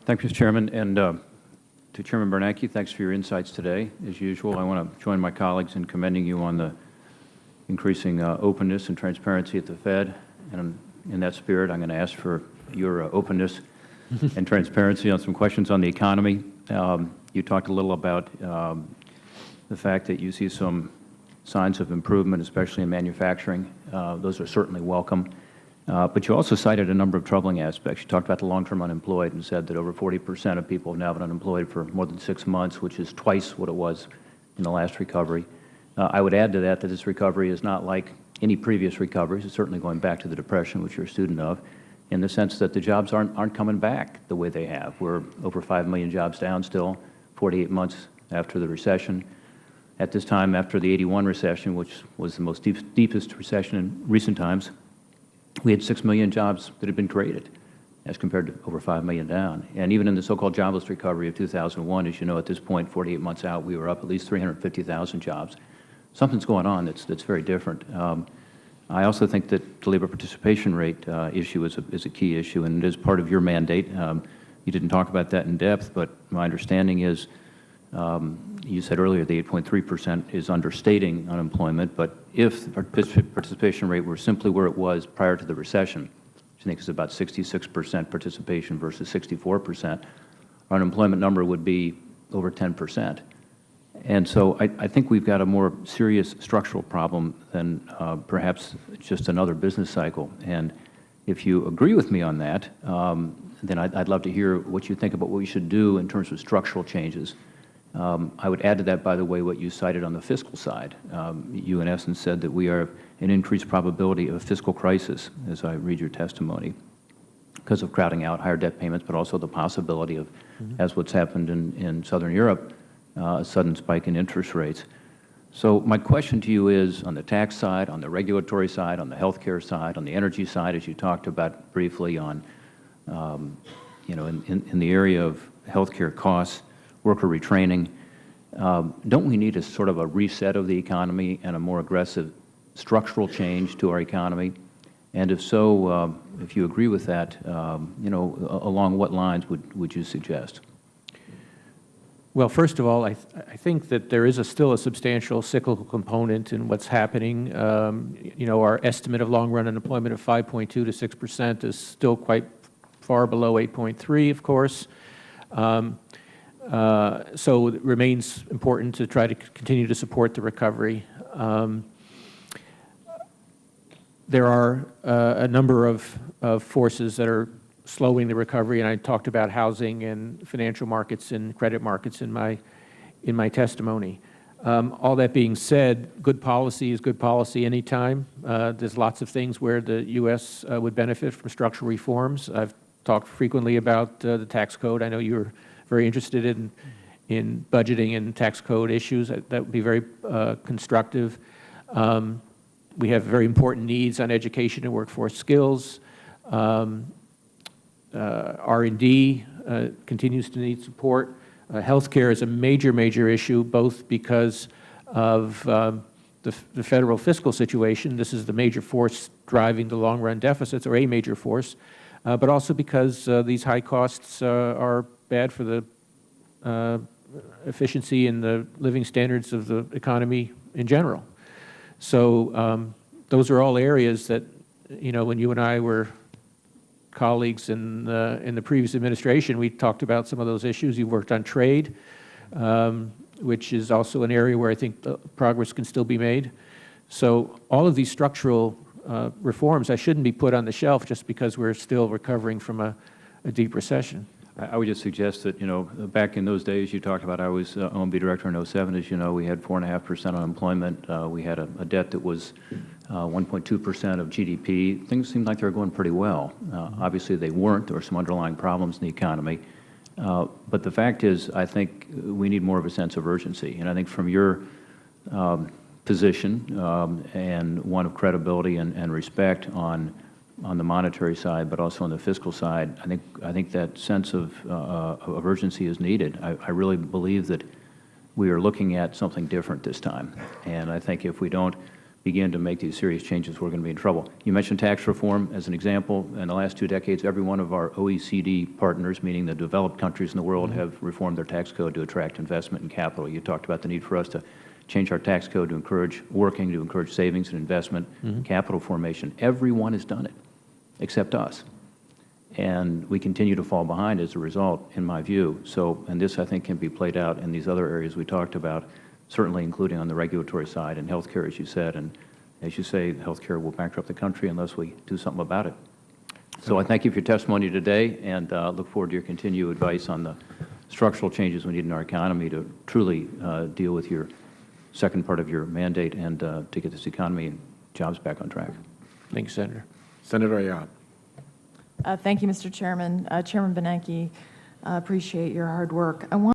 Thank you, Mr. Chairman. And to Chairman Bernanke, thanks for your insights today. As usual, I want to join my colleagues in commending you on the increasing openness and transparency at the Fed. And in that spirit, I'm going to ask for your openness and transparency on some questions on the economy. You talked a little about the fact that you see some signs of improvement, especially in manufacturing. Those are certainly welcome. But you also cited a number of troubling aspects. You talked about the long-term unemployed and said that over 40% of people have now been unemployed for more than 6 months, which is twice what it was in the last recovery. I would add to that that this recovery is not like any previous recoveries. It's certainly going back to the Depression, which you're a student of, in the sense that the jobs aren't coming back the way they have. We're over 5 million jobs down still, 48 months after the recession. At this time, after the '81 recession, which was the most deepest recession in recent times, we had 6 million jobs that had been created as compared to over 5 million down. And even in the so-called jobless recovery of 2001, as you know, at this point, 48 months out, we were up at least 350,000 jobs. Something's going on that's very different. I also think that the labor participation rate issue is a key issue, and it is part of your mandate. You didn't talk about that in depth, but my understanding is you said earlier the 8.3% is understating unemployment, but if the participation rate were simply where it was prior to the recession, which I think is about 66% participation versus 64%, our unemployment number would be over 10%. And so I think we've got a more serious structural problem than perhaps just another business cycle. And if you agree with me on that, then I'd love to hear what you think about what we should do in terms of structural changes. I would add to that, by the way, what you cited on the fiscal side. You, in essence, said that we are an increased probability of a fiscal crisis, as I read your testimony, because of crowding out higher debt payments, but also the possibility of, as what's happened in Southern Europe, a sudden spike in interest rates. So my question to you is, on the tax side, on the regulatory side, on the healthcare side, on the energy side, as you talked about briefly on, in the area of healthcare costs, worker retraining, don't we need a sort of a reset of the economy and a more aggressive structural change to our economy? And if so, if you agree with that, along what lines would you suggest? Well, first of all, I think that there is still a substantial cyclical component in what's happening. Our estimate of long-run unemployment of 5.2 to 6% is still quite far below 8.3, of course. So it remains important to try to continue to support the recovery. There are a number of forces that are slowing the recovery, and I talked about housing and financial markets and credit markets in my testimony. All that being said, good policy is good policy anytime. There's lots of things where the U.S. Would benefit from structural reforms. I've talked frequently about the tax code. I know you're very interested in budgeting and tax code issues. That would be very constructive. We have very important needs on education and workforce skills. R&D continues to need support. Healthcare is a major issue, both because of the federal fiscal situation. This is the major force driving the long-run deficits, or a major force, but also because these high costs are bad for the efficiency and the living standards of the economy in general. So those are all areas that, when you and I were colleagues in the previous administration, we talked about some of those issues. You've worked on trade, which is also an area where I think progress can still be made. So all of these structural reforms, I shouldn't be put on the shelf just because we're still recovering from a deep recession. I would just suggest that, back in those days you talked about, I was OMB director in '07, as you know, we had 4.5% unemployment. We had a debt that was 1.2% of GDP. Things seemed like they were going pretty well. Obviously they weren't. There were some underlying problems in the economy. But the fact is, I think we need more of a sense of urgency. And I think from your position and one of credibility and respect on the monetary side, but also on the fiscal side, I think that sense of urgency is needed. I really believe that we are looking at something different this time. And I think if we don't begin to make these serious changes, we're going to be in trouble. You mentioned tax reform as an example. In the last 2 decades, every one of our OECD partners, meaning the developed countries in the world, have reformed their tax code to attract investment and capital. You talked about the need for us to change our tax code to encourage working, to encourage savings and investment, capital formation. Everyone has done it, except us. And we continue to fall behind as a result, in my view. So, and this, I think, can be played out in these other areas we talked about, certainly including on the regulatory side and healthcare, as you said. And as you say, healthcare will bankrupt the country unless we do something about it. So I thank you for your testimony today, and look forward to your continued advice on the structural changes we need in our economy to truly deal with your second part of your mandate and to get this economy and jobs back on track. Thank you, Senator. Senator Ayad. Thank you, Mr. Chairman. Chairman Bernanke, appreciate your hard work. I want